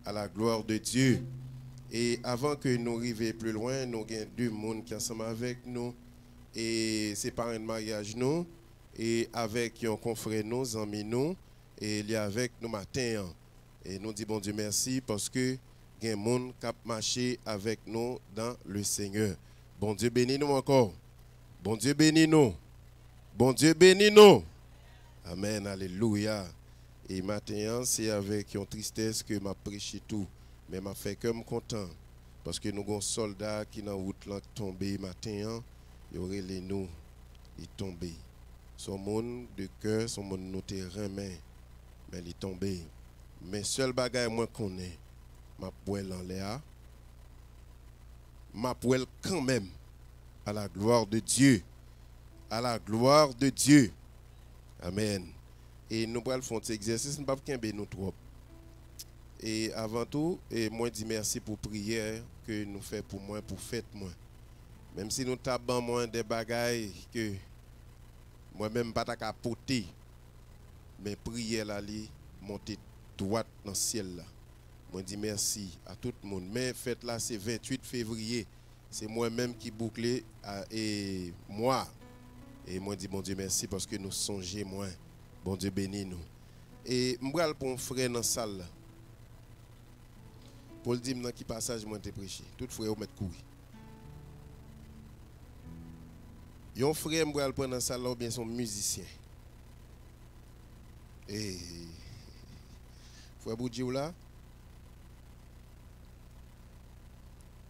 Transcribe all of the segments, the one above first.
à la gloire de Dieu. Et avant que nous arrivions plus loin, nous avons deux personnes qui sont ensemble avec nous. Et c'est parents de mariage nous. Et avec un confrère nous, amis nous. Et il est avec nous matin. Et nous disons bon Dieu merci parce que il y a des gens qui ont marché avec nous dans le Seigneur. Bon Dieu bénis nous encore. Bon Dieu bénis nous. Bon Dieu bénis nous. Amen. Alléluia. Et matin, c'est avec une tristesse que m'a prêché tout. Mais m'a fait comme content. Parce que nous avons un soldat qui dans la route là tombé matin. Il y aurait les nous. Il est tombé. Son monde de cœur, son monde nous remet. Mais il est tombé. Mais seul bagage moi connais. Ma poêle en l'air. Ma poêle quand même. À la gloire de Dieu. À la gloire de Dieu. Amen. Et nous allons faire cet exercice, nous ne pouvons pas nous trop. Et avant tout, moi dis merci pour prière que nous faisons pour moi, pour fête moi. Même si nous tapons moins des bagailles que moi-même pas ta porter, mais prière là, monter droite dans le ciel là. Moi dis merci à tout le monde. Mais fête là c'est 28 février. C'est moi-même qui bouclé et moi. Et moi dis bon Dieu merci parce que nous songeons moins. Bon Dieu bénis nous. Et m'bral pour un frère dans la salle. Pour le dire dans qui passage moi t'ai prêché. Tout frère mettre courir. Yon frère m'bral prendre dans la salle ou bien son musicien. Et frère Boudji ou là?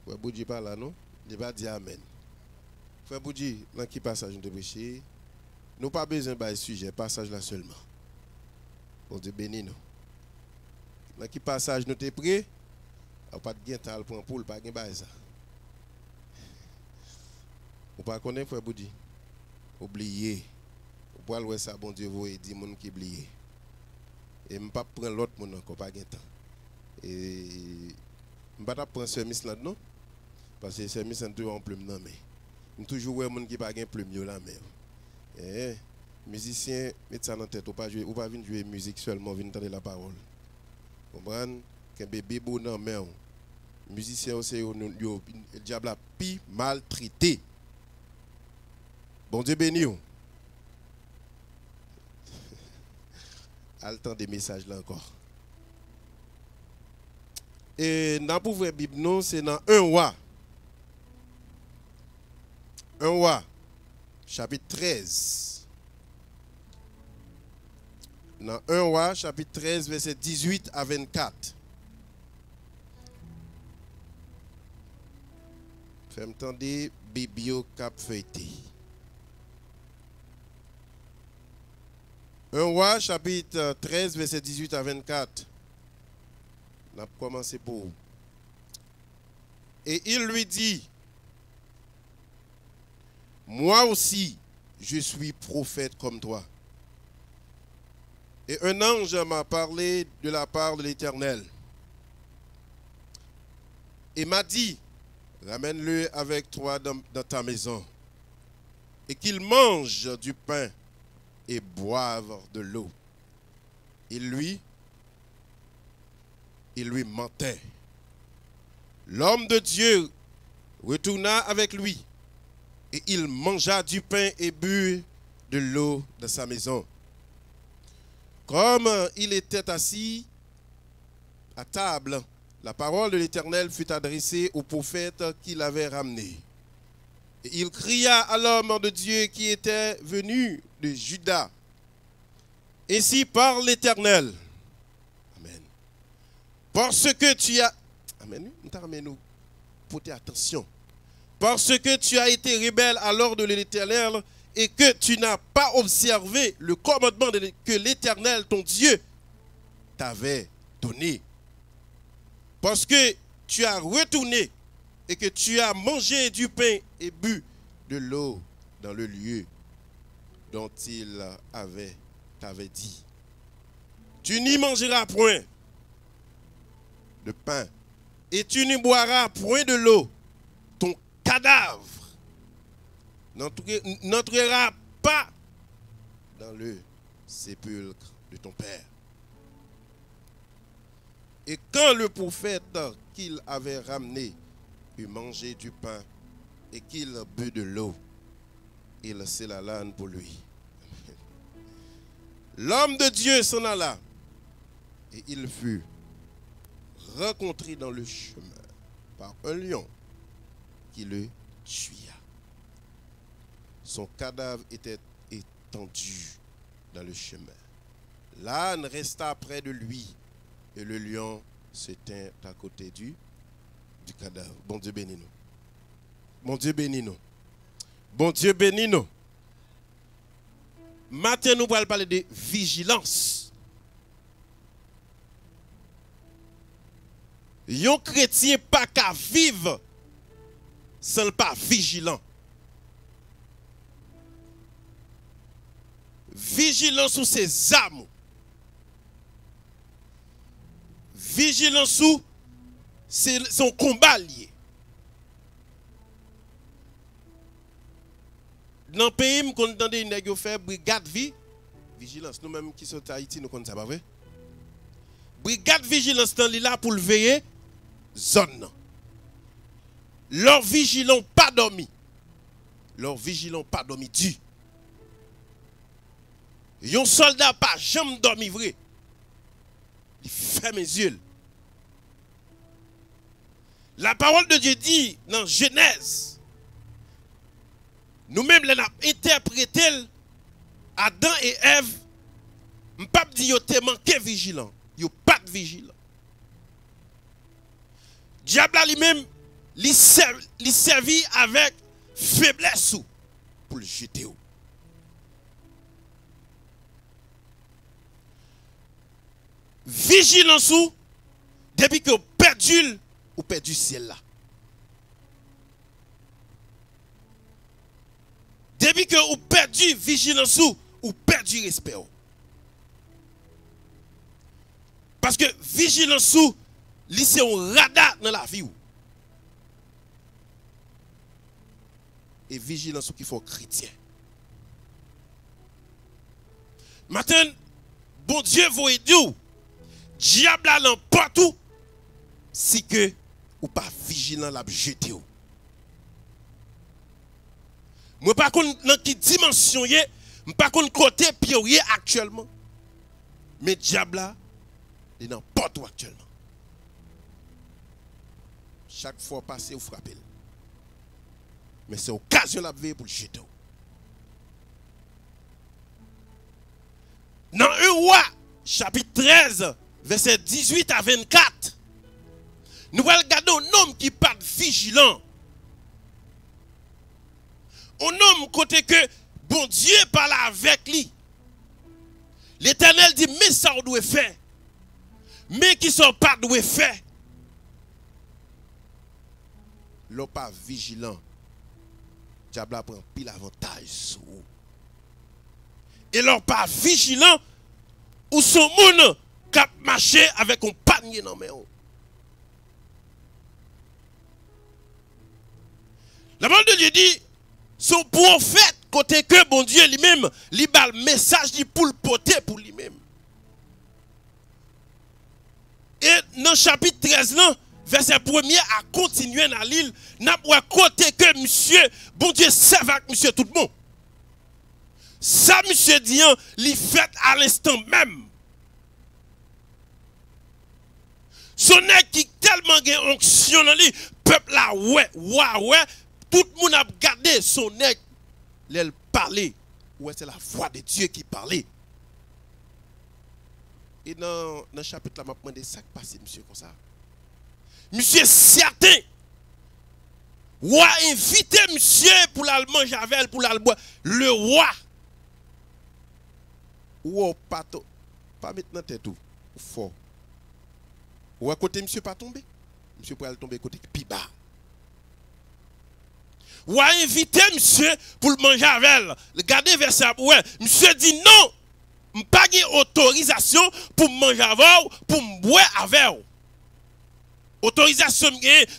Frère Boudji pas là non? Il va dire amen. Frère Boudji, dans qui passage nous t'ai prêché? Nous pas besoin de sujet, passage là seulement. Bon Dieu bénis nous. Dans qui passage nous t'es prêt? Pas de gain tal pour poule, pas gain bail ça. Ou pas connaître frère Boudi. Oublier. Ou pas louer ça bon Dieu vous et dit moun qui oublier. Et me pas prendre l'autre moun encore pas gain temps. Et me pas prendre service là non parce que service en toujours en plume non mais. Me toujours ouais moun qui pas gain plume yo là mais. Musicien, mettez ça dans la tête, ou pas venir jouer musique seulement, venir entendre la parole. Vous comprenez? Qu'un bébé bon dans main. Musicien aussi, le diable a pi maltraité. Bon Dieu béni. À le temps des messages là encore. Et dans le pouvoir Bible, non, c'est dans 1 roi. 1 roi. Chapitre 13. Dans 1 roi, chapitre 13, verset 18 à 24. Fais-moi entendre, Bibio cap feuilleté. 1 roi, chapitre 13, verset 18 à 24. On a commencé pour. Et il lui dit, moi aussi, je suis prophète comme toi. Et un ange m'a parlé de la part de l'Éternel. Et m'a dit, ramène-le avec toi dans ta maison. Et qu'il mange du pain et boive de l'eau. Il lui mentait. L'homme de Dieu retourna avec lui. Et il mangea du pain et but de l'eau dans sa maison. Comme il était assis à table, la parole de l'Éternel fut adressée au prophète qui l'avait ramené. Et il cria à l'homme de Dieu qui était venu de Juda. Ainsi parle l'Éternel. Amen. Parce que tu as... Amen. Nous portez attention. Parce que tu as été rebelle à l'ordre de l'Éternel et que tu n'as pas observé le commandement que l'Éternel, ton Dieu, t'avait donné. Parce que tu as retourné et que tu as mangé du pain et bu de l'eau dans le lieu dont il t'avait dit. Tu n'y mangeras point de pain et tu n'y boiras point de l'eau. Ton cadavre n'entrera pas dans le sépulcre de ton père. Et quand le prophète qu'il avait ramené eut mangé du pain et qu'il but de l'eau, il scella l'âne pour lui. L'homme de Dieu s'en alla et il fut rencontré dans le chemin par un lion qui le tua. Son cadavre était étendu dans le chemin. L'âne resta près de lui et le lion se tint à côté du cadavre. Bon Dieu bénis nous. Bon Dieu bénis nous. Bon Dieu bénis nous. Maintenant, nous allons parler de vigilance. Un chrétien pas qu'à vivre sans pas vigilant. Vigilance sur ses âmes. Vigilance sur son combat lié. Dans le pays, nous avons entendu une faire brigade vie, vigilance. Nous-mêmes qui sommes à Haïti, nous connaissons ça, pas vrai? Brigade vigilance dans là pour le veiller, zone. Leurs vigilants pas dormi. Leurs vigilants pas dormi du. Yon soldat pas jamais dormi vrai. Il ferme les yeux. La parole de Dieu dit dans Genèse, nous-mêmes l'avons interprété, Adam et Ève, je ne peux pas dire qu'ils ont manqué vigilant. Ils n'ont pas de vigilant. Diable lui-même, il servit avec faiblesse pour le jeter. Vigilance depuis que vous perdu le ciel là. Depuis que vous perdu vigilance ou perdu respect. Parce que vigilance c'est un radar dans la vie. Et vigilance qu'il faut chrétien. Maintenant, bon Dieu vous aide. Diable a l'emporte tout. Si que ou pas vigilant la jeter. Moi pas contre dans qui dimension yé, pas contre côté pied actuellement. Mais diable là, il n'importe où actuellement. Chaque fois passé ou frapper. Mais c'est occasion la veille pour le jeter. Dans 1 roi, chapitre 13, verset 18 à 24, nous allons regarder un homme qui part vigilant. Un homme côté que bon Dieu parle avec lui. L'Éternel dit, mais ça on doit faire. Mais qui sont pas doit faire. L'on pas vigilant. Diable prend pile avantage sur vous. Et l'on pas vigilant ou son monde cap marcher avec un panier dans main. La parole de Dieu dit, son prophète, côté que bon Dieu lui-même, lui bat le message pour le porter pour lui-même. Et dans le chapitre 13, là, verset 1er à continuer dans l'île, n'a pas côté que monsieur, bon Dieu serve avec monsieur tout le monde. Ça, monsieur dit, il fait à l'instant même. Son nèg qui tellement gen onction dans lui, peuple là, ouais, tout le monde a gardé son nèg, il parlait. Ouais, c'est la voix de Dieu qui parlait. Et dans le chapitre là, je me demande ça qui passe, monsieur, comme ça. Monsieur certain. Roi invité monsieur pour la manger avec, pour la boire. Le roi. Ou pas maintenant tête tout. Fort. Ou à côté monsieur pas tomber. Monsieur pourrait tomber côté plus bas. Ou à inviter monsieur pour le manger avec. Regardez verset. Ouais, monsieur dit non. Je n'ai pas autorisation pour manger avec pour me boire avec. Autorisation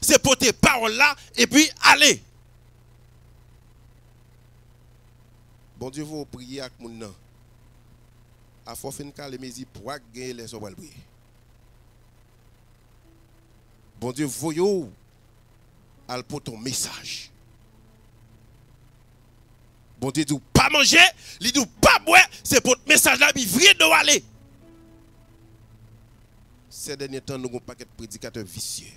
c'est pour tes paroles là et puis allez. Bon Dieu vous prier avec mon nom. A faut faire une calme pour gagner les soins prier. Bon Dieu, voyons, al pour ton message. Bon Dieu, dit pas manger, il dit pas boire, c'est pour le message là, il vient de aller. Ces derniers temps, nous avons un paquet de prédicateurs vicieux.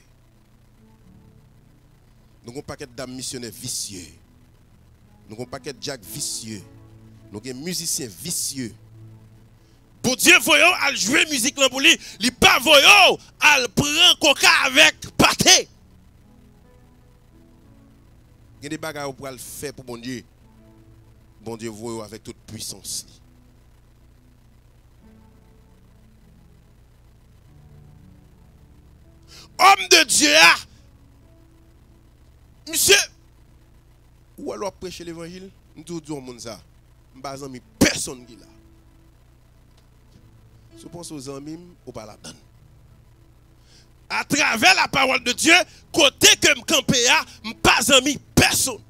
Nous avons un paquet d'âmes missionnaires vicieux. Nous avons un paquet de Jack vicieux. Nous avons des musiciens vicieux. Pour Dieu, voyons, à jouer musique là pour lui, il pas voyons, à prendre coca avec pâté. Il y a des bagages pour le faire pour bon Dieu. Bon Dieu, voyons avec toute puissance. Homme de Dieu, monsieur, ou alors prêcher l'évangile, nous disons au monde ça, je ne sais pas personne qui là. Si vous pensez aux amis, ou pas la donne. À travers la parole de Dieu, côté que je campe, je ne pas ami personne.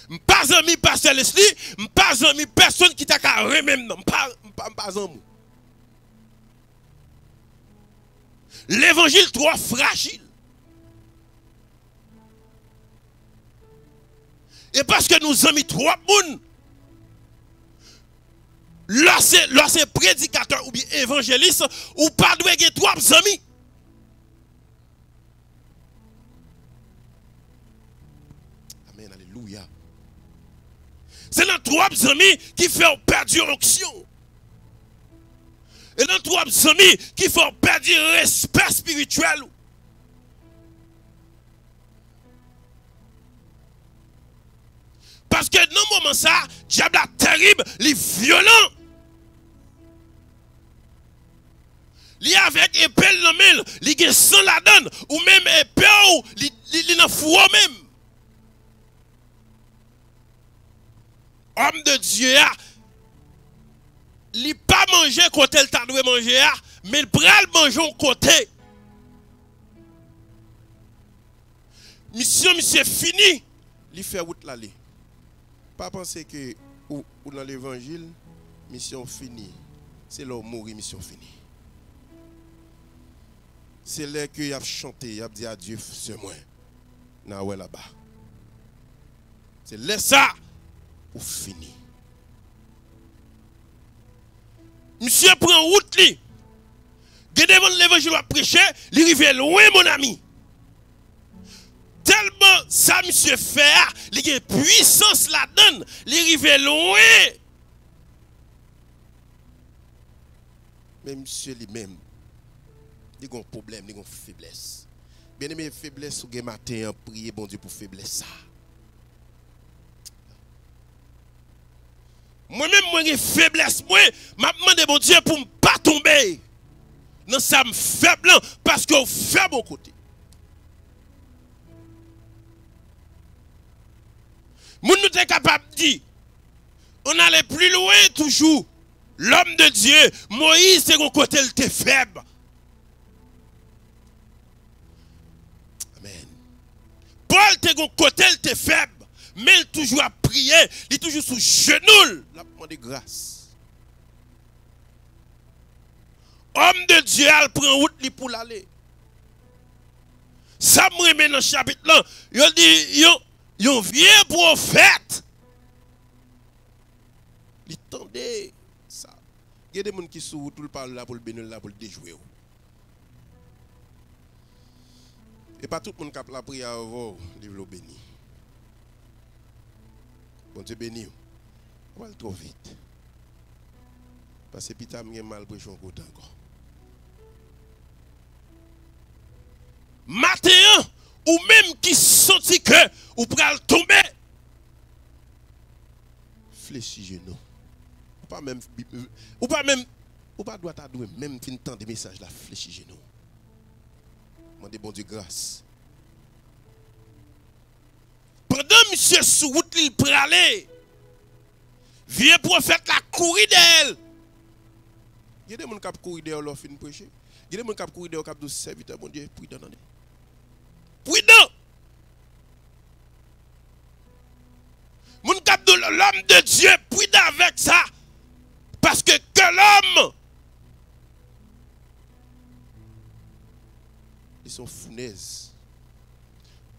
Je ne pas ami pasteur Leslie, je ne pas ami personne qui t'a qu'à remem non, pas ami. L'évangile trop fragile. Et parce que nous avons trop de monde, lorsque prédicateur ou bien évangéliste, ou pas de gagner trois amis. Amen, alléluia. C'est dans trois amis qui font perdre l'onction. Et dans trois amis qui font perdre le respect spirituel. Parce que dans ce moment ça, le diable est terrible, il est violent. Il est avec épée dans la main, il est sans la donne, ou même épée, il est dans le four même. Homme de Dieu, il n'a pas mangé côté il t'a dû manger, mais il prend manger au côté. Mission fini, il fait route l'aller. Pas penser que ou dans l'évangile, mission finie. C'est là où mourir, mission finie. C'est là que y a chanté, y a dit adieu, c'est moi. N'a là-bas. C'est là ça ou fini. Monsieur prend route li. Devant l'évangile à prêcher, il arrive loin mon ami. Tellement ça monsieur fait, il a une puissance là-dedans, il arrive loin. Mais monsieur lui-même, il a un problème, il a une faiblesse. Bien aimé, faiblesse, ou matin, prier bon Dieu pour faiblesse ça. Moi-même, moi, j'ai une faiblesse, moi, je demande bon Dieu pour ne pas tomber. Non, ça me faible, parce que je fais mon côté. Nous sommes capables de dire, on allait plus loin toujours. L'homme de Dieu, Moïse, c'est son côté, il était faible. Amen. Paul, c'est son côté, il était faible. Mais il toujours à prier, il est toujours sous genoux. Il a demandé grâce. Homme de Dieu, il prend route pour l'aller. Ça me remet dans le chapitre là. Il dit, yon vieux prophète. Il tendait ça. Il y a des gens qui sont tout le parle là pour le bénir là pour le déjouer. Et pas tout le monde qui a la prière avant de le bénir. Bon Dieu béni. On va aller trop vite. Parce que Pita m'a mal prêché un côté encore. Matin, ou même qui senti que ou pral tomber. Fléchis genou. Ou pas doit t'adouer même fin temps de message là fléchis genou. Demandez bon Dieu grâce. Pendant monsieur sous route il pralé. Vieux prophète la courir d'elle. Il y a des gens qui courent d'elle leur fin prêcher. Il y a des gens qui courent d'elle qui serviteur mon Dieu prudent. Prudent. Mon cap de l'homme de Dieu prudent avec ça. Parce que l'homme Ils sont founaises.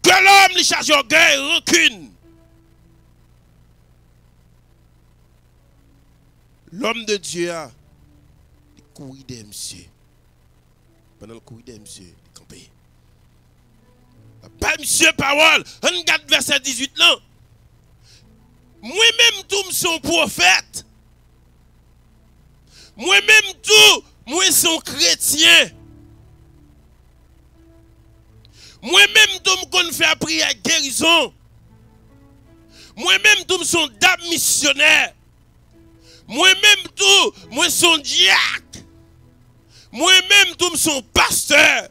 Que l'homme les charge orgueil, rancune. L'homme de Dieu a couru des messieurs. Pendant le couru des messieurs, il campait. Pas monsieur parole. On regarde verset 18 là. Moi-même tout son prophète. Moi-même tout, moi son chrétien. Moi-même tout me connais faire prière guérison. Moi-même tout son dame missionnaire. Moi-même tout, moi son diacre. Moi-même tout son pasteur.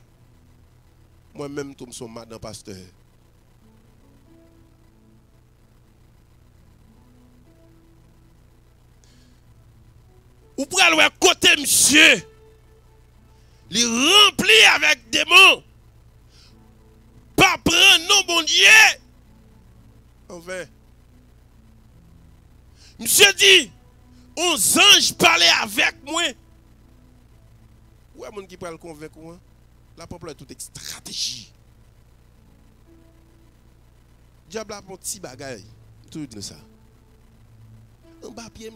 Moi-même tout son madame pasteur. Ou pour aller côté monsieur, il rempli avec démons. Pas prendre non bon Dieu. Enfin. Monsieur dit, 11 anges parlaient avec moi. Où est-ce qui peut le convaincre? La peuple est toute stratégie. Diable a un petit bagaille. Tout dit ça. Un bas pied.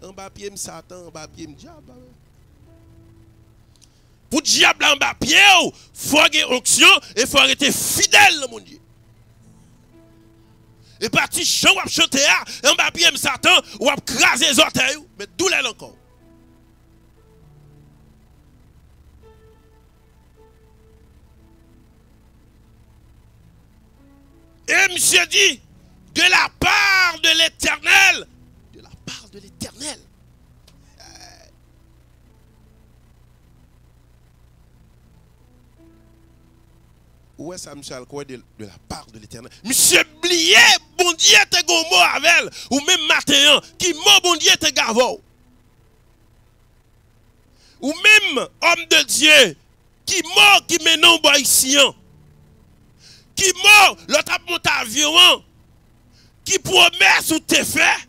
Un bas pied Satan, un bas pied diable. Pour diable en bas pied, il faut avoir onction et il faut être fidèle, mon Dieu. Et parti chant ou chanter en bas pied Satan ou craser les orteils, mais d'où l'aile encore. Et monsieur dit, de la part de l'Éternel, de la part de l'Éternel. Où est-ce que monsieur quoi de la part de l'Éternel? Monsieur oublié, bon Dieu te gomo avec, ou même matin, qui mort bon Dieu te gavo. Ou même homme de Dieu, qui mort qui menon boycien. Qui mort, l'autre a monté avion, qui promet sous tes faits.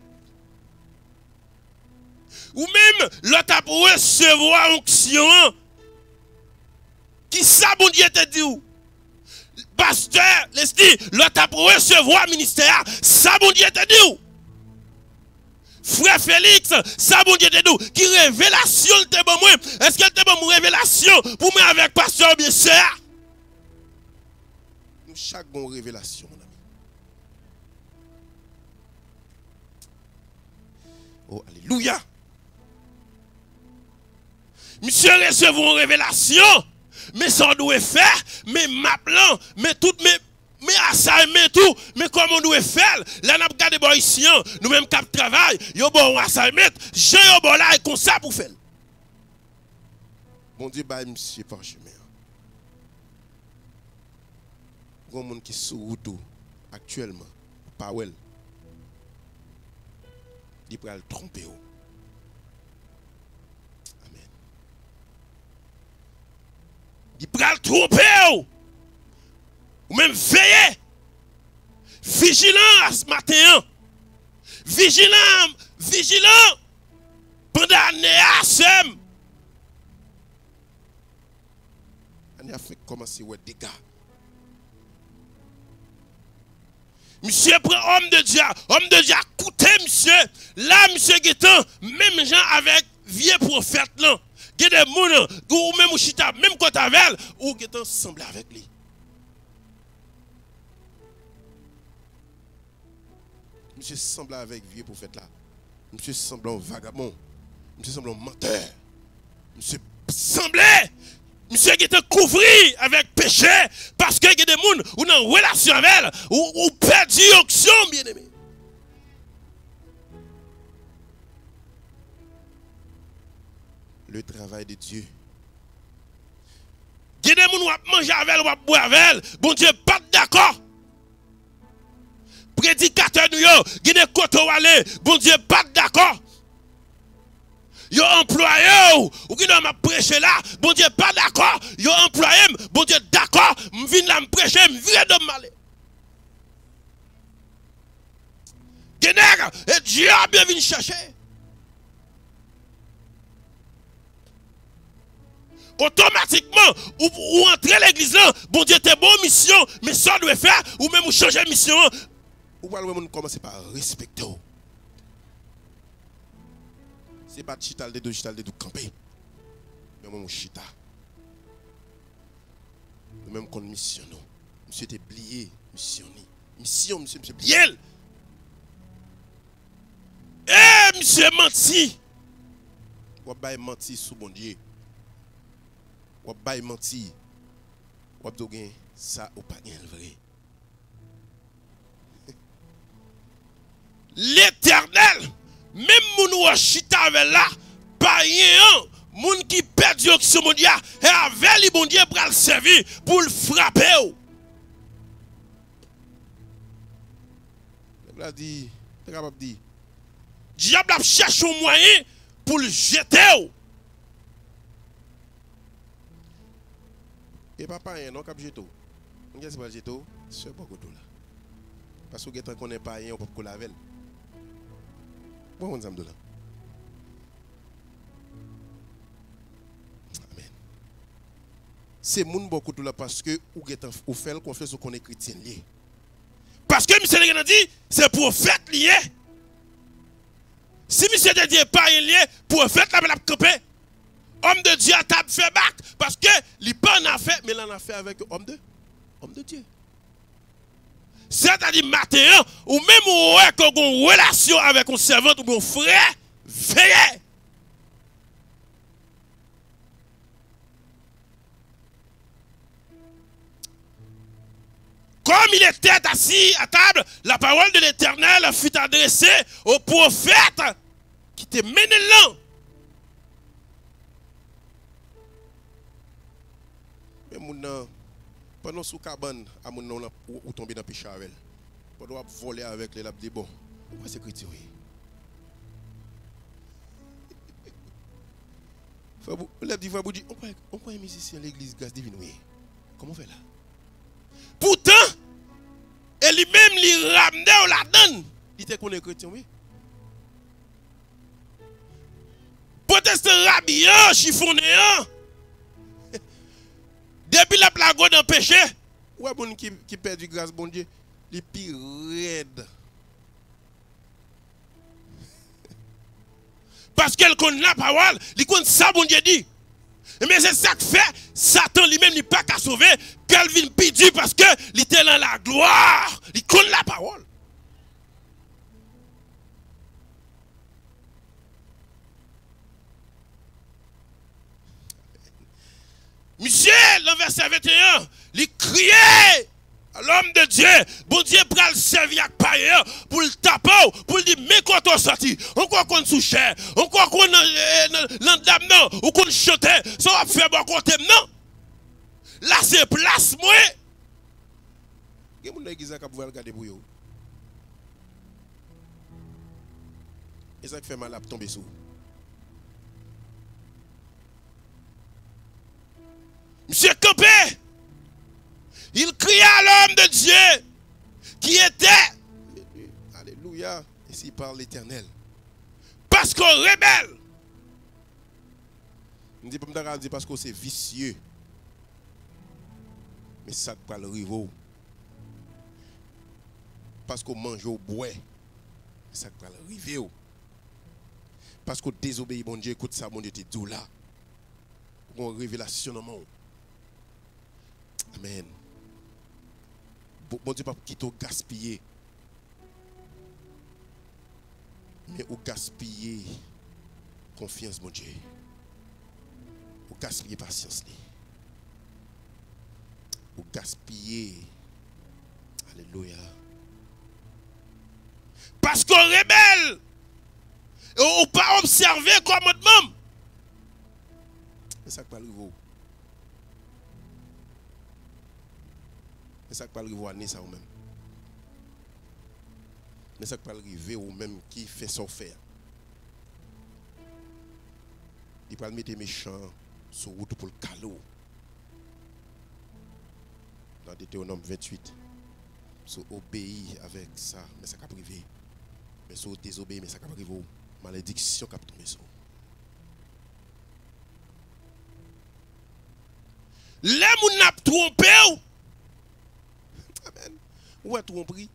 Ou même l'autre a recevoir onction, qui ça bon Dieu te dit. Pasteur, l'autre a recevoir ministère, ça bon Dieu te dit. Frère Félix, ça bon Dieu te dit. Qui révélation te bon moi? Est-ce que te bon révélation pour moi avec pasteur bien sûr? Chaque bonne révélation, mon ami. Oh, alléluia. Monsieur recevons une révélation, mais ça doit faire, mais ma plan, mais toutes mes assignments, tout, mais comment on doit faire? Là, nous avons gardé bon ici, nous-mêmes cap travail, yo bon assignment, j'ai yo bon là et comme ça pour faire. Bon Dieu, bah, monsieur par chemin. Il y a des gens qui sont route actuellement, pas well. Ils peuvent le tromper. Amen. Ils peuvent le tromper. Ou même veiller. Vigilant à ce matin. Vigilant. Pendant l'année à SEM. On a fait commencer à dégâts. Monsieur prend homme de Dieu, écoutez monsieur, là monsieur Guétan, même gens avec vieux prophète là, il y a des gens, ou même ou chita, même quand avec, ou Guétan semble avec lui. Monsieur semble avec vieux prophète là, monsieur semble un vagabond, monsieur semble un menteur, monsieur semble. Monsieur qui était couvert avec péché parce que il y a des gens qui ont une relation avec elle ou perdu l'onction, bien aimé. Le travail de Dieu. Il y a des gens qui ont mangé avec elle ou boire avec elle. Bon Dieu, pas d'accord. Prédicateur, il y a des côtés où aller. Bon Dieu, pas d'accord. Yo employé ou qui doit me prêcher là, bon Dieu pas d'accord, yo employé, bon Dieu d'accord, me vinn là me prêcher, me vire de malé. Genègre, et Dieu a bien venu chercher. automatiquement, ou entrer l'église là, bon Dieu, t'es bon mission, mais ça doit faire, ou même ou changer mission. Ou alors, on commence par respecter. C'est pas chital de deux camper. Mais mon chita. Nous même qu'on mission nous. Monsieur était oublié, mission. Monsieur oublié. Eh, monsieur menti. Ou bail menti sous bon Dieu. Ou bail menti. Ou dogen ça ou pas rien vrai. L'Éternel, même moun ou chita avec là, pas rien, moun qui perd sur mon Dieu, et avec les bon Dieu pour le servir, pour le frapper. Il a dit, t'es capable de dire, diable a cherché un moyen pour le jeter. Et papa, non, cap jeter. On ne pas jeter, c'est pas tout là. Parce que vous ne connaissez pas rien, on peut pas laver. Bon, on Amen. C'est moun beaucoup de là parce que ou fait confiance qu'on est chrétien lié. Parce que monsieur le dit c'est prophète lié. Si monsieur te dit pas lié, prophète la camper. Homme de Dieu a table fait bac parce que il pas en affaire mais il en a fait avec homme de Dieu. C'est-à-dire matin ou même ou qu'on a une relation avec un servant ou un frère, veillez. Comme il était assis à table, la parole de l'Éternel fut adressée au prophète qui te mené là. Mais mon pendant sous cabane à mon nom ou tomber dans péché avec. Pendant voler avec les labs dit bon, pourquoi c'est chrétien? L'ab dit vous dit on prend un musicien à l'église grâce divine oui. Comment on fait là? Pourtant, et lui-même, il ramenait ou la donne. Il était qu'on est chrétien, oui. Protestant rhabillant, chiffonnéant. Depuis la plague dans le péché, ou est bon qui perd du grâce, bon Dieu, les pires raides. Parce qu'elle connaît la parole, il connaît ça, bon Dieu dit. Mais c'est ça que fait, Satan lui-même n'est pas qu'à sauver, Calvin Pidu parce que il était dans la gloire, il connaît la parole. Monsieur, dans le verset 21, il criait à l'homme de Dieu, bon Dieu pour le servir avec païen, pour le taper, pour le dire, mais quand on sortit, on croit qu'on sous cher, on croit qu'on l'endame non, ou qu'on chante, ça va faire bon côté non. Là c'est place moi. Il y a des gens qui vont regarder pour vous. Et ça qui fait mal à tomber sous. Monsieur Campé, il cria à l'homme de Dieu qui était, alléluia, ici par l'Éternel, parce qu'on rebelle. Je ne dis pas parce que c'est vicieux, mais ça ne pas le rivaux. Parce qu'on mange au bois, ça ne pas le rivaux. Parce qu'on désobéit, bon Dieu, écoute ça, bon Dieu, tu es là. Une révélation dans le monde. Amen. Bon Dieu, pas quitter au gaspiller. Mais au gaspiller confiance, mon Dieu. Au gaspiller patience. Au gaspiller. Alléluia. Parce qu'on rebelle. Et on ne pas observer commandement. C'est ça qui parle de vous. C'est ça qui parle de vous à ça ou même. Mais ça qui parle de ou même qui fait son faire. Il parle de mettre méchants sur route pour le calot. Dans Deutéronome 28. So obéit avec ça, mais ça qui privé. Mais so désobéit, mais ça qui privé. Malédiction qui tombe sur. Les gens n'a trompé. Amen. Ou est tromperie?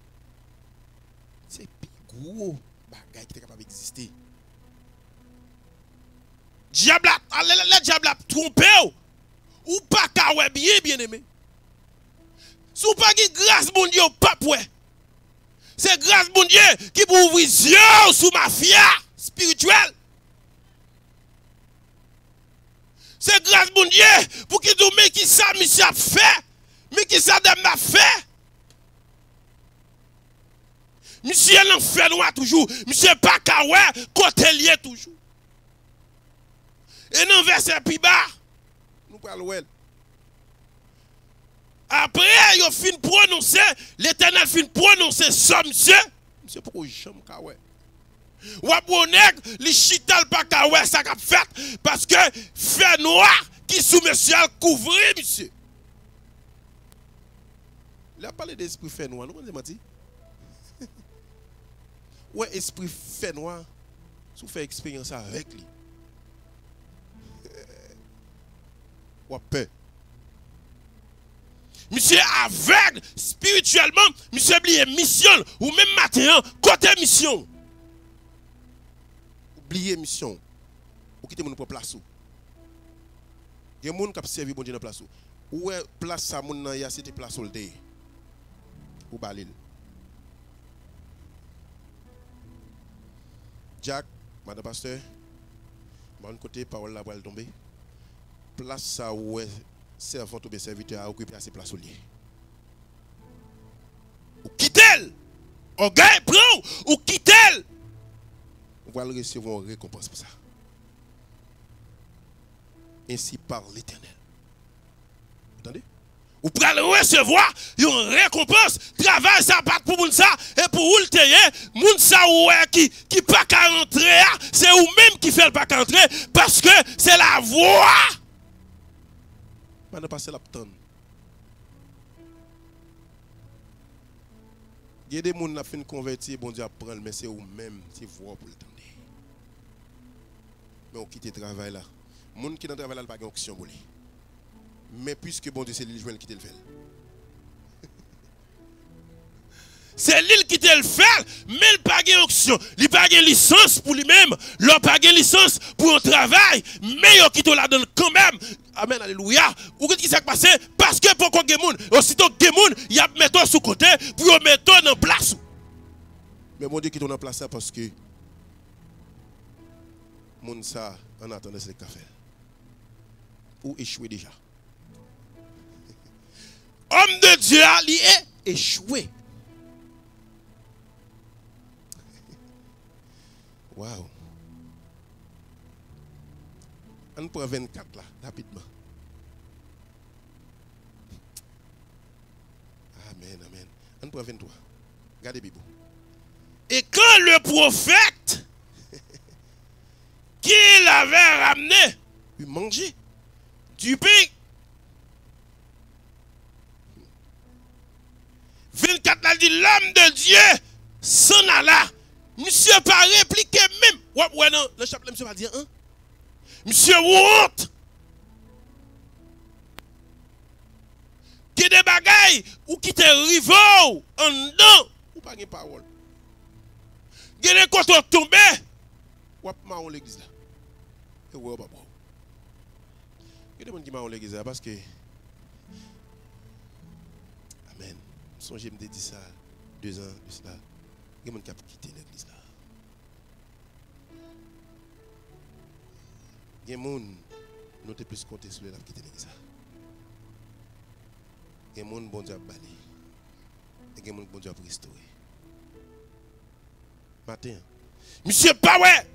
C'est plus gros bagage qui est capable d'exister. Diable, le diable a trompé. Ou pas qu'à ouais bien aimé. Si ou pas qui grâce mon Dieu, pas ouais. C'est grâce mon Dieu qui pour ouvrir les yeux sous mafia spirituelle. C'est grâce mon Dieu pour qu'il nous met qui ça monsieur a fait, mais qui ça dame a fait. Monsieur l'enfer noir toujours, monsieur pas qu'à ouais côté lié toujours. Et non verset plus bas, nous parlons. Après, il fin prononcer, l'Éternel fin prononcer ça, monsieur. Monsieur, pourquoi j'aime kawé? Ou après, les chital pas kawé, ça qu'a fait, parce que fait noir qui sous monsieur a couvert, monsieur. Il a parlé d'esprit fait noir, nous, on a dit. Ouais, esprit fait noir, si vous faites expérience avec lui. Ou peur. Monsieur aveugle spirituellement, monsieur oublié mission, ou même matin, côté mission. Oubliez mission. Ou quittez mon place. Il y a des gens qui servi bon Dieu dans place. Où est place ça mon nan ya c'était place où le ou balil. Jack, madame pasteur, mon côté parole là va tomber. Place ça où est servant ou bien serviteur à occuper à ces places au lieu. Ou quitte-le. On gagne, prend, ou quitte-le. On va recevoir une récompense pour ça. Ainsi parle l'Éternel. Vous entendez? Ou pour recevoir une récompense, travail ça pas pour moun ça, et pour ou le terrain, moun ça qui pas qu'à rentrer, c'est ou même qui fait pas qu'à rentrer, parce que c'est la voix. Maintenant, passer la tonne. Il y a des gens qui ont fait convertir, bon Dieu apprend, mais c'est eux-mêmes qui voient pour le temps. Mais on quitte le travail là. Les gens qui sont dans le travail là, pas d'onction pour lui. Mais puisque bon Dieu, c'est lui qui quitte le fait. C'est lui qui te le fait, mais il n'a pas d'onction. Il n'a pas de licence pour lui-même. Il n'a pas de licence pour un travail. Mais il quitte là dedans quand même. Amen, alléluia. Ou qu'est-ce qui s'est passé? Parce que pour qu'on gagne, aussitôt que gagne, il y a mettre sous côté pour mettre en place. Mais mon Dieu qui est en place parce que moun ça en attendant c'est café. Ou échoué déjà. Homme de Dieu, il est échoué. Waouh. On prend 24 là, rapidement. Amen, amen. On prend 23. Regardez Bible. Et quand le prophète qu'il avait ramené, il mangeait du pain. 24 là dit l'homme de Dieu s'en alla. Monsieur pas répliqué même. Ouais non, le chapelet monsieur va dire hein. Monsieur honte. Qui des bagailles ou qui te rivaux en dedans ou pas de parole. Qui des côtés tombés. Ou pas en l'église là. Et ouais pas bon. Qui des gens qui m'a en l'église là parce que amen. Songez me dit ça 2 ans de cela. Il y a des gens qui ont quitté l'église là. Il y a des gens qui ont plus compté sur l'église qui ont quitté l'église là. Il y a des gens qui ont bon Dieu à balayer. Il y a des gens qui ont bon Dieu à restaurer. Matin. Monsieur Pawé,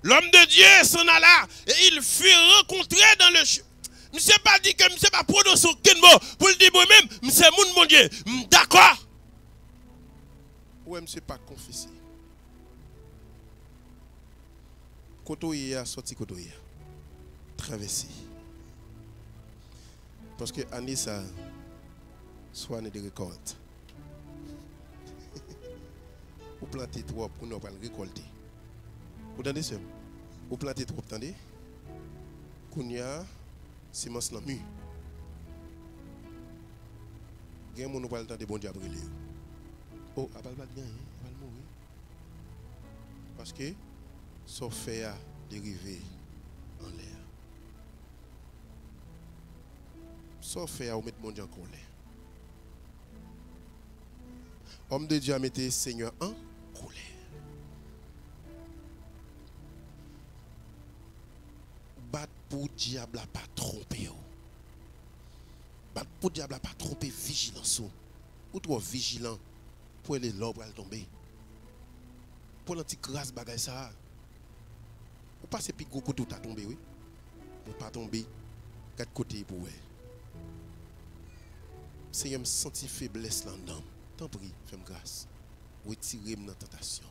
l'homme de Dieu s'en alla et il fut rencontré dans le chemin. Monsieur pas dit que monsieur pas prononcer aucun mot pour le dire moi-même, monsieur mon Dieu, d'accord. Ouais, monsieur pas confessé. Kotoye a sorti kotoye. Traversé. Parce que Anissa soit de récolte. Vous plantez trop pour ne pas le récolter. Vous entendez ça? Vous plantez trop, attendez? Kounia semence nan mu. Gen moun nou pas le temps de bon Dieu brûler. Oh, a pas bien, a pas mourir. Parce que son fait a dérivé en l'air. Son fait a mettre mon Dieu en colère. Homme de Dieu a mis Seigneur en colère. Bat pour diable a pas trompé. Bat pour diable a pas trompé vigilance. Ou trop vigilant pour les lobes à tomber. Pour l'anti-grâce bagay ça. Ou pas c'est plus gros côté tout a tombé oui. Ou pas tomber quatre côtés pour ouais. Seigneur me senti faiblesse là-dedans. T'en prie, fais-moi grâce. Retirez-moi dans la tentation.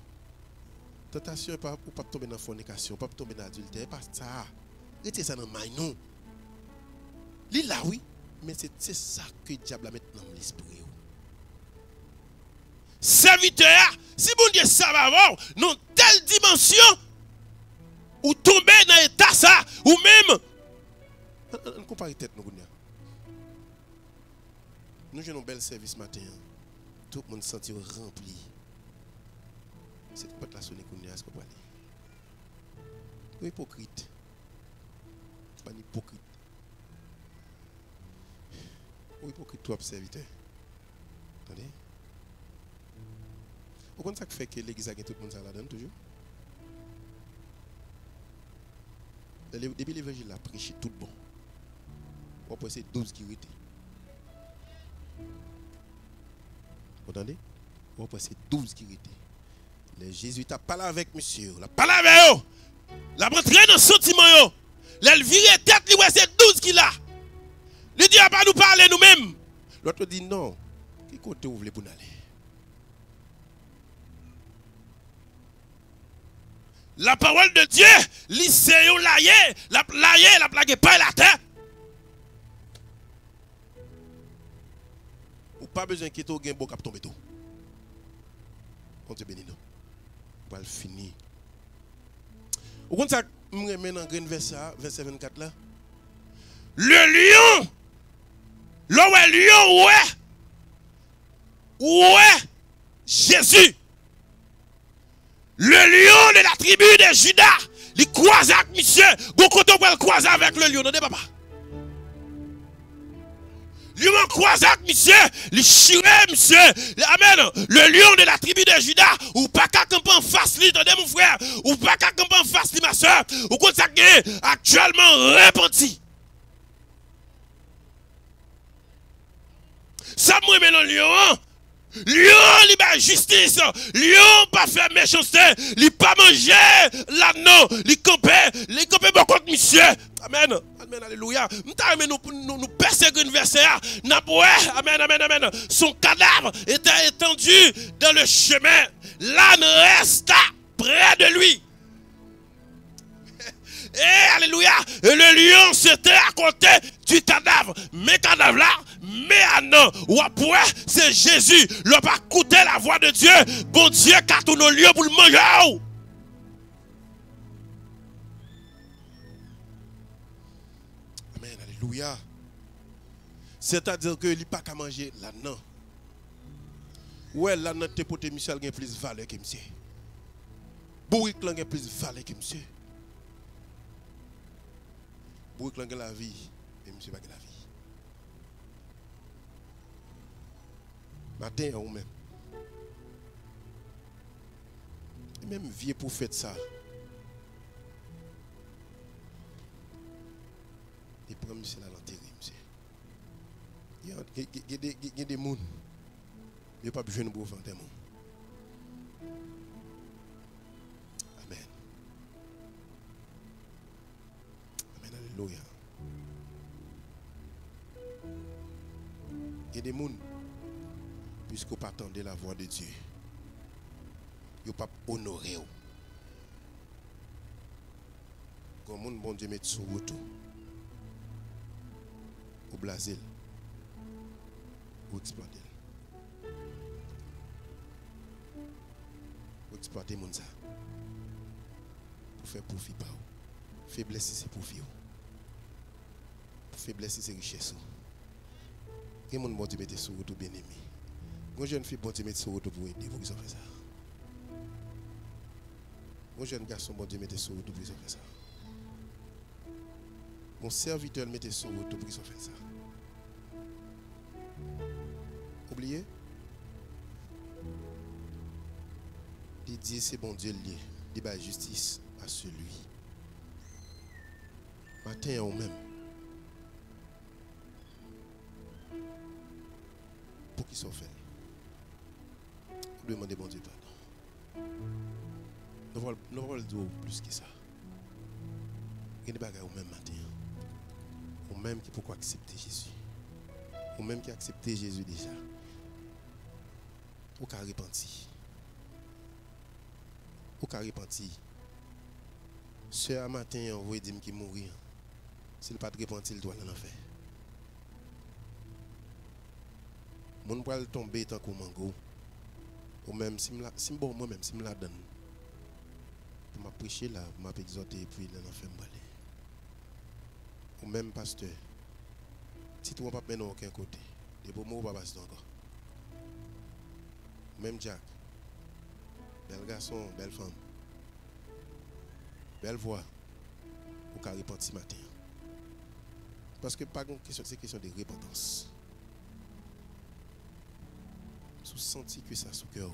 Tentation n'est pas ou pas tomber dans la fornication, pas tomber dans l'adultère, pas ça. Retirez ça dans le main, non. L'île là, oui, mais c'est ça que le diable a maintenant dans l'esprit. Serviteur, si mon Dieu ça va avoir, dans telle dimension, ou tomber dans l'état ça, ou même. On compare tête, nous avons un bel service matin. Tout le monde se sent rempli. C'est pas la sonne qu'on est ce qu'on va aller. Hypocrite. Pas un hypocrite. Ou hypocrite tout serviteur. Attendez. Vous comprenez ça qui fait que l'église a tout le monde ça là-dedans toujours? Depuis l'évangile a prêché tout bon. On peut essayer 12 qui étaient. Vous entendez? On peut passer 12 qui étaient. Les Jésus t'a parlé avec monsieur. La parlé avec eux. La rentré dans le sentiment. La viré tête, lui, c'est 12 qui là. Le Dieu n'a pas nous parler nous-mêmes. L'autre dit non. Qui côté vous voulez pour nous aller? La parole de Dieu, lycéen la plague pas la terre. Ou pas besoin qu'il y ait un bon cap tomber tout. On te bénit nous. On va le finir. Vous comprenez ça? Je remets dans le verset 24 là. Le lion. Le lion, ouais. Jésus. Le lion de la tribu de Judas. Il croise avec monsieur. Beaucoup de gens croiser avec le lion. Non, papa. Lui m'a croisé avec monsieur, il chiré monsieur. Amen. Le lion de la tribu de Judas, ou pas qu'à camper en face, lui, attendez mon frère, ou pas qu'à camper en face, lui, ma soeur, ou qu'on s'est actuellement repenti. Ça me met dans le lion. Lion, il va justice. Lion, pas faire méchanceté. Il pas manger l'anneau. Il campait beaucoup contre monsieur. Amen. Amen. Alléluia. Nous perséguons le verset. Amen. Son cadavre était étendu dans le chemin. L'âne resta près de lui. Et alléluia. Et le lion s'était à côté du cadavre. Mais cadavre là. Mais ah non, ou après, c'est Jésus. Le pas écouter la voix de Dieu. Bon Dieu, car tout nos lieux pour le manger. Amen, alléluia. C'est-à-dire que il n'y a pas qu'à manger là, non. Ouais, là, notre pote Michel a plus de valeur que monsieur. Bourrique a plus de valeur que monsieur. Bourrique a la vie, et monsieur n'a pas la vie. Matin ou même. Et même vieux pour faire ça. Et pour monsieur là l'enterrer, monsieur. Il y a des gens. Il n'y a pas besoin de vous vendre des gens. Amen. Amen, alléluia. Il y a des gens. Puisque vous ne pas attendre la voix de Dieu. Vous ne pas honorer. Quand mon bon Dieu met sur vous tout. Vous blasez. Vous exploitez. Vous exploitez mon ça. Pour faire profit par vous. Faiblesse c'est profit. Pour faiblesse, c'est richesse. Et mon bon Dieu mette sur route bien aimé. Mon jeune fille bon Dieu mette sur route pour aider pour qu'ils ont fait ça. Mon jeune garçon bon Dieu mette sur route pour qu'ils ont fait ça. Mon serviteur mette sur route pour qu'ils ont fait ça. Oubliez? Il dit c'est bon Dieu lié. Il dit justice à celui. Matin ou même. Pour qu'ils soient faits. Vous demandez bon Dieu pardon. Nous allons le dire plus que ça. Il y a des bagages au même matin. Ou même qui pourquoi accepter Jésus. Ou même qui a accepté Jésus déjà. Ou qui a repenti. Ou qui a repenti. Ce matin, on va dire qu'il mourir. S'il n'a pas de repenti, il doit l'enfer. Mon poil tomber tant que mango. Ou même si bon moi-même si me la donne. Pour m'a prêcher là, m'a exhorter et puis l'enfer me baler. Ou même pasteur. Si tu ne vas pas mener aucun côté, des beaux mots pas passer encore. Même Jack. Bel garçon, belle femme. Belle voix. Ou qu'à repentir matin. Parce que pas une question, c'est une question de repentance. Si vous sentez que ça sous cœur,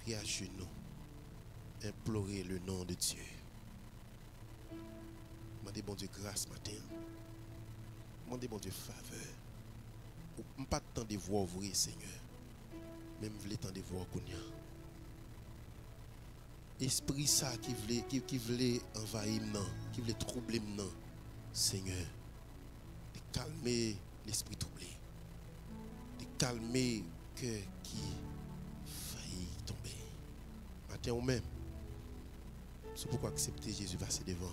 réagissez nous. Implorez le nom de Dieu. Demandez bon Dieu grâce matin. Demandez bon Dieu faveur. Ou pas tant de voix ouvrir Seigneur. Même voulez tant de voix qu'on y a. Esprit ça qui voulait envahir non, qui voulait troubler non, Seigneur, de calmer l'esprit troublé, de calmer le cœur qui faillit tomber. Matin ou même, c'est pourquoi accepter Jésus passer devant,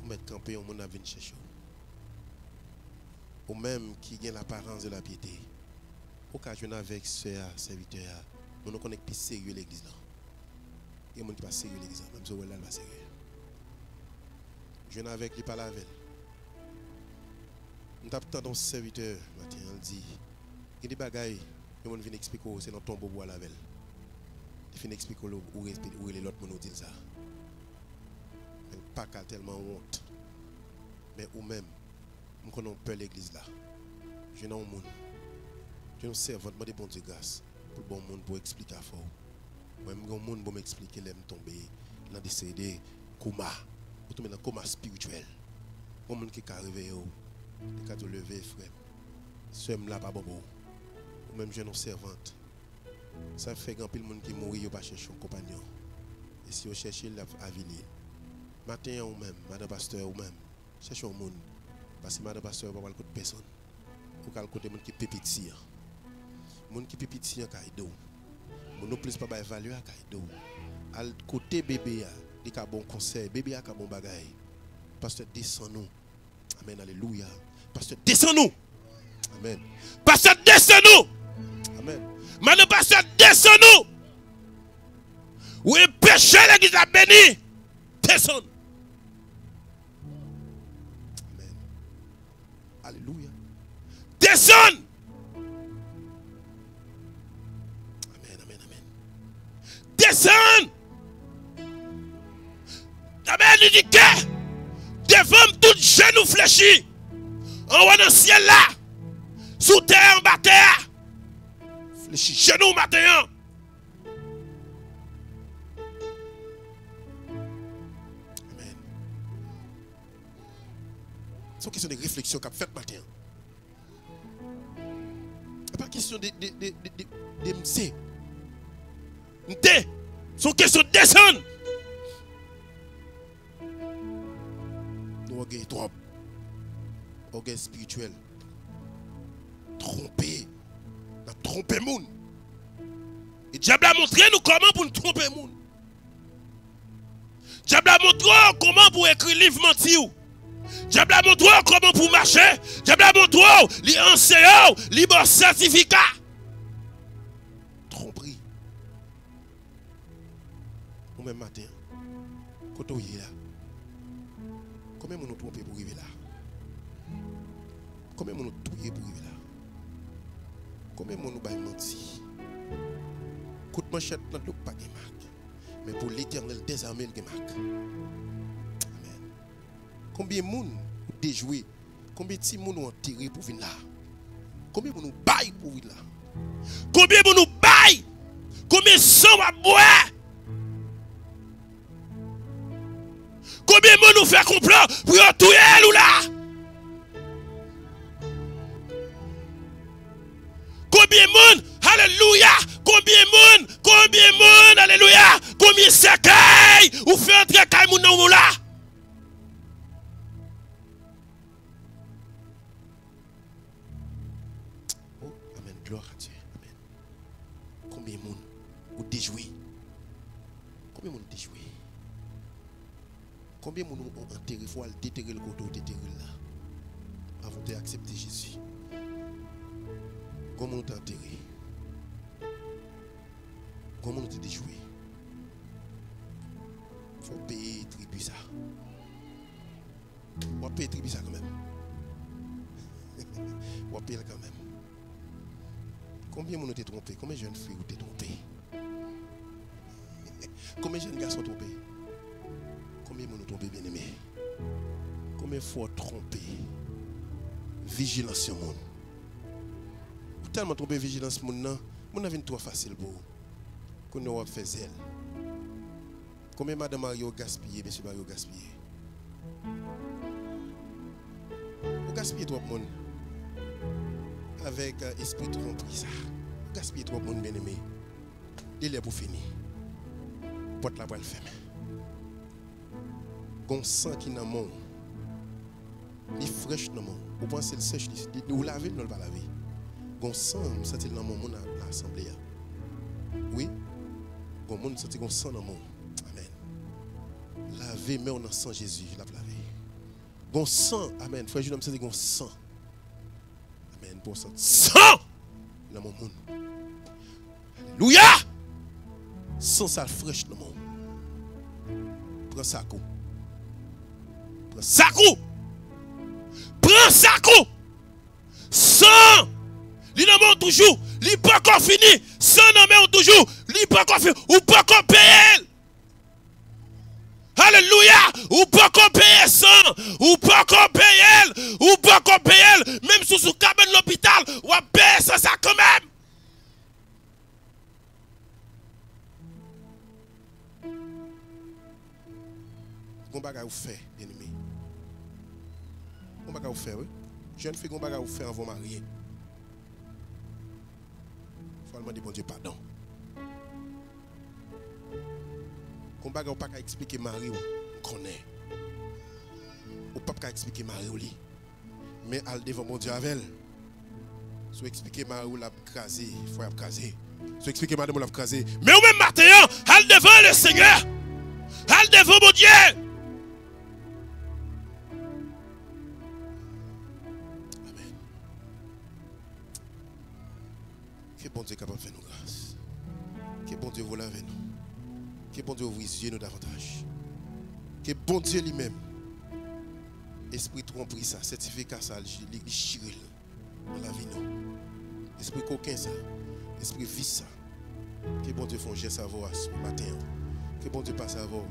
ou mettre camper au monde à venir chercher. Ou même qui gagne l'apparence de la piété, occasionne avec ce serviteur, nous connaissons plus sérieux l'église là. Il y a des gens qui ne sont pas sérieux l'église, même si elle va sérieux. Je viens avec lui par la veille. Nous avons dans ce serviteur, matin, on dit, il y a des bagailles, nous viens expliquer, c'est dans ton bobo à la veille. Il vient expliquer où est l'autre monde nous dit ça. Mais pas qu'à tellement honte. Mais ou même, nous connaissons peur l'église là. Je n'ai pas de monde. Je n'ai pas de servant, je bon Dieu grâce pour le bon monde pour expliquer à fort. Moi, je suis monde pour m'expliquer l'aime tomber dans des séries de coma, ou tomber dans un coma spirituel. Moi, monde qui est arrivé, qui a levé, frère. Ce là pas bon. Ou même jeune servante. Ça fait grand pile monde qui mourit, il pas chercher un compagnon. Et si vous cherchez à venir, matin ou même, madame pasteur ou même, cherchez un monde. Parce que madame pasteur va pas le côté personne. Ou le côté monde qui pépitie. Monde qui pépitie en caïdo. Mon plus pas évaluer à Kaido. À côté bébé il y a bon conseil, bébé a bon bagaille. Pasteur descend nous. Amen, alléluia. Pasteur descend nous. Amen. Pasteur descend nous. Amen. Maintenant pasteur descend nous. Oui, péché l'église a béni. Descend. Amen. Alléluia. Descend. Descend. Amen, il dit que devant tout genou fléchi, en haut dans le ciel là, sous terre, en bas terre, fléchi, genou matin. Amen. C'est une question de réflexion qu'a fait matin. Ce n'est pas question de MC. C'est une question de descendre. Nous avons trop. Orgueil spirituel. Tromper. Nous avons trompé le monde. Et Diable a montré nous comment pour nous tromper le monde. Diable a montré comment pour écrire livre menti. Diable a montré comment pour marcher. Diable a montré les enseignants, les bons certificats. Tromperie. Ou même matin, quand on est là, combien de nous trompé pour arriver là? Combien de monde nous touillé pour arriver là? Combien de monde nous baille menti? Coup de manchette dans le pas de marque. Mais pour l'Éternel désarmer le marque. Amen. Combien de monde nous déjoué? Combien de monde nous enterré pour venir là? Combien de monde nous baille pour venir là? Combien de monde nous baille? Combien de sang va boire? Combien de monde nous fait complot pour tuer nous là? Combien de monde, alléluia, combien de monde, alléluia, combien de cercueils ou fait entrer Kaimoun dans nous là? Oh, amen, gloire à Dieu, amen. Combien de monde ou déjoué? Combien de monde déjoué? Combien de monde ont enterré, il faut aller déterrer le côté, déterrer là, avant d'accepter Jésus? Comment on t'a enterré? Comment on t'a déjoué? Il faut payer tribut ça. On va payer tribut ça quand même. On va payer quand même. Combien de monde t'es trompé? Combien de jeunes filles t'es trompé? Combien de jeunes garçons trompés? Combien de monde trompé bien aimé? Combien de fois trompé? Vigilance sur le monde. Tellement trompé vigilance mon nan, mon avis trop facile pour qu'on ne va faire zèle. Combien madame Mario gaspillé, monsieur Mario gaspillé? Vous gaspillez trop de monde avec esprit tromperie ça. Vous gaspillez trop de monde bien aimé. Il est pour finir. Porte la voile fermée. Gon sang qui dans mon. Il fraîche dans mon. Vous pensez le sèche, vous lavez, nous le pas laver. Gon sang, ça c'est dans mon monde à l'assemblée. Oui. Gon monde, ça c'est gon sang dans mon. Amen. Laver mais on a sang Jésus, la laver. Gon sang, amen. Frère Julien, ça c'est gon sang. Amen. Pour ça. Sang dans mon monde. Alléluia. Sang ça fraîche dans mon. Prends ça coup. Prends ça coup. Prends ça coup. Sang. Li nan moun toujours, li pas encore fini, sans nan men toujours, li pas encore fini, ou pas encore payer. Alléluia, ou pas encore payer sans, ou pas encore payer, ou pas encore payer, même sous cabane l'hôpital, ou à payer ça quand même. Gon bagay ou fait, bien aimé. Gon bagay ou fait, oui. Jeune fille gon bagay ou fait avant marier. Faut demander bon Dieu pardon. Qu'on baga ou pas qu'à expliquer Marie ou connaît. Ou pas qu'à expliquer Marie ou li. Mais al devant bon Dieu avec elle. So expliquer Marie ou l'a crasé, faut y craser. So expliquer madame ou l'a crasé. Mais ou même matin, al devant le Seigneur. Al devant mon Dieu. Amen. Que bon Dieu est capable de faire nous grâce. Que bon Dieu vous lave nous. Que bon Dieu ouvre les yeux nous davantage. Que bon Dieu lui-même, esprit tromperie ça, certificat ça, il chire dans la vie nous. Esprit coquin ça, esprit vice ça. Que bon Dieu fonge savoir ce matin. Que bon Dieu passe savoir.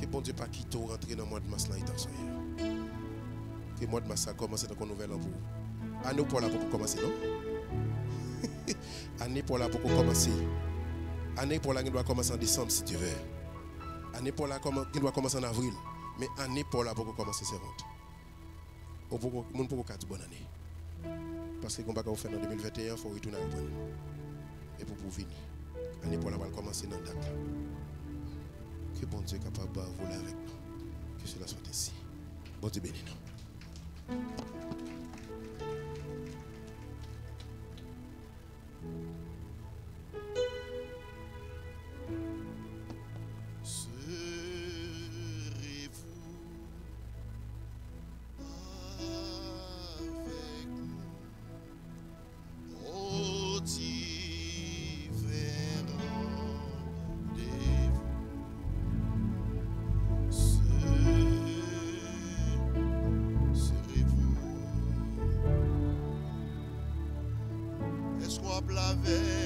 Que bon Dieu pas quitter rentrer dans le mois de mars là. Que le mois de mars a commencé dans une nouvelle an pour. Année pour là pour commencer non? Année pour là pour commencer. Année pour là qui doit commencer en décembre si tu veux. Année pour là qui doit commencer en avril. Mais année pour là pour commencer c'est vente. Ou pour monde pour 4 bonne année. Parce que qu'on va faire en 2021, il faut retourner à prendre. Et pour venir. Année pour là va commencer dans date. Que bon Dieu est capable de voler avec nous. Que cela soit ainsi. Bon Dieu bénis nous. Serez-vous semblable avec